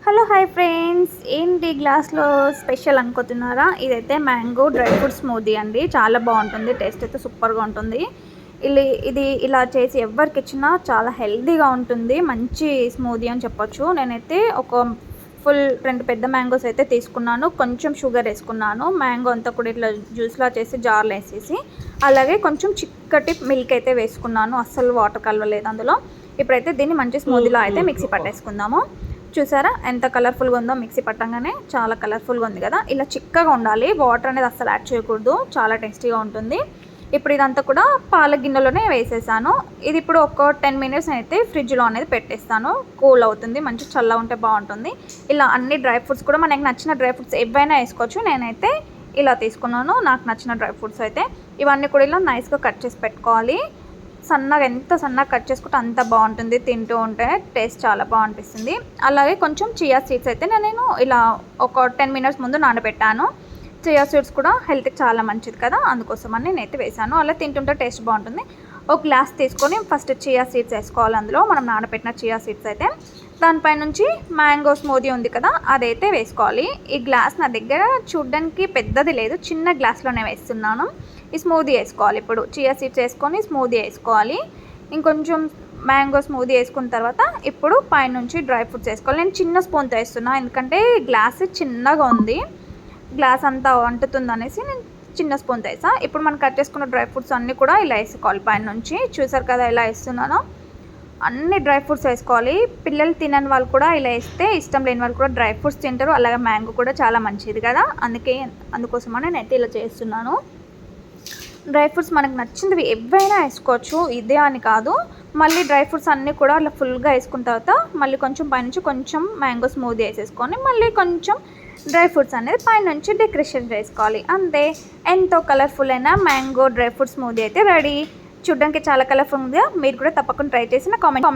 Hello hi friends, ఏంటి గ్లాస్లో special అనుకుంటున్నారా? ఇదైతే మ్యాంగో డ్రై ఫ్రూట్ స్మూదీ అండి. చాలా బాగుంటుంది, టేస్ట్ అయితే సూపర్గా ఉంటుంది. ఇది ఇలా చేసి ఎవరికి ఇచ్చినా చాలా హెల్తీగా ఉంటుంది. మంచి స్మూదీ అని చెప్పొచ్చు. నేనైతే ఒక ఫుల్ 2 పెద్ద మ్యాంగోస్ అయితే తీసుకున్నాను. కొంచెం షుగర్ వేసుకున్నాను. మ్యాంగో అంతా కూడా ఇట్లా జ్యూస్లా చేసి జార్లో వేసేసి, అలాగే కొంచెం చిక్కటి మిల్క్ అయితే వేసుకున్నాను. అస్సలు వాటర్ కలవలేదు అందులో. ఇప్పుడైతే దీన్ని మంచి స్మూదీలో అయితే మిక్సీ పట్టేసుకుందాము. చూసారా ఎంత కలర్ఫుల్గా ఉందో? మిక్సీ పట్టంగానే చాలా కలర్ఫుల్గా ఉంది కదా. ఇలా చిక్కగా ఉండాలి, వాటర్ అనేది అస్సలు యాడ్ చేయకూడదు. చాలా టేస్టీగా ఉంటుంది. ఇప్పుడు ఇదంతా కూడా పాల గిన్నెలోనే వేసేసాను. ఇది ఇప్పుడు ఒక 10 మినిట్స్ అయితే ఫ్రిడ్జ్లో అనేది పెట్టేస్తాను. కూల్ అవుతుంది, మంచి చల్లగా ఉంటే బాగుంటుంది. ఇలా అన్ని డ్రై ఫ్రూట్స్ కూడా మనకి నచ్చిన డ్రై ఫ్రూట్స్ ఏవైనా వేసుకోవచ్చు. నేనైతే ఇలా తీసుకున్నాను, నాకు నచ్చిన డ్రై ఫ్రూట్స్ అయితే. ఇవన్నీ కూడా ఇలా నైస్గా కట్ చేసి పెట్టుకోవాలి. సన్నగా ఎంత సన్నగా కట్ చేసుకుంటే అంత బాగుంటుంది. తింటూ ఉంటే టేస్ట్ చాలా బాగుంటుంది. అలాగే కొంచెం చియా సీడ్స్ అయితే నేను ఇలా ఒక 10 మినిట్స్ ముందు నానబెట్టాను. చియా సీడ్స్ కూడా హెల్త్కి చాలా మంచిది కదా, అందుకోసమని నేనైతే వేసాను. అలా తింటుంటే టేస్ట్ బాగుంటుంది. ఒక గ్లాస్ తీసుకొని ఫస్ట్ చియా సీడ్స్ వేసుకోవాలి. అందులో మనం నానబెట్టిన చియా సీడ్స్ అయితే దానిపై నుంచి మ్యాంగో స్మూదీ ఉంది కదా, అదైతే వేసుకోవాలి. ఈ గ్లాస్ నా దగ్గర చూడడానికి పెద్దది లేదు, చిన్న గ్లాస్లోనే వేస్తున్నాను. ఈ స్మూదీ వేసుకోవాలి. ఇప్పుడు చియా సీడ్స్ వేసుకొని స్మూదీ వేసుకోవాలి. ఇంకొంచెం మ్యాంగో స్మూదీ వేసుకున్న తర్వాత ఇప్పుడు పైనుంచి డ్రై ఫ్రూట్స్ వేసుకోవాలి. నేను చిన్న స్పూన్తో వేస్తున్నా, ఎందుకంటే గ్లాస్ చిన్నగా ఉంది, గ్లాస్ అంతా అంటుతుంది అనేసి నేను చిన్న స్పూన్తో వేసా. ఇప్పుడు మనం కట్ చేసుకున్న డ్రై ఫ్రూట్స్ అన్నీ కూడా ఇలా వేసుకోవాలి పైనుంచి. చూసారు కదా ఎలా వేస్తున్నానో? అన్ని డ్రై ఫ్రూట్స్ వేసుకోవాలి. పిల్లలు తినని వాళ్ళు కూడా ఇలా వేస్తే, ఇష్టం లేని వాళ్ళు కూడా డ్రై ఫ్రూట్స్ తింటారు. అలాగే మ్యాంగో కూడా చాలా మంచిది కదా, అందుకోసమని నేనైతే ఇలా చేస్తున్నాను. డ్రై ఫ్రూట్స్ మనకు నచ్చినవి ఏవైనా వేసుకోవచ్చు, ఇదే అని కాదు. మళ్ళీ డ్రై ఫ్రూట్స్ అన్నీ కూడా అలా ఫుల్గా వేసుకున్న తర్వాత మళ్ళీ కొంచెం పైనుంచి కొంచెం మ్యాంగో స్మూదీ వేసేసుకొని మళ్ళీ కొంచెం డ్రై ఫ్రూట్స్ అనేది పైనుంచి డెకరేషన్ చేసుకోవాలి. అంతే, ఎంతో కలర్ఫుల్ అయిన మ్యాంగో డ్రై ఫ్రూట్ స్మూదీ అయితే రెడీ. చూడడానికి చాలా కలర్ఫుల్ ఉందిగా. మీరు కూడా తప్పకుండా ట్రై చేసి నా కామెంట్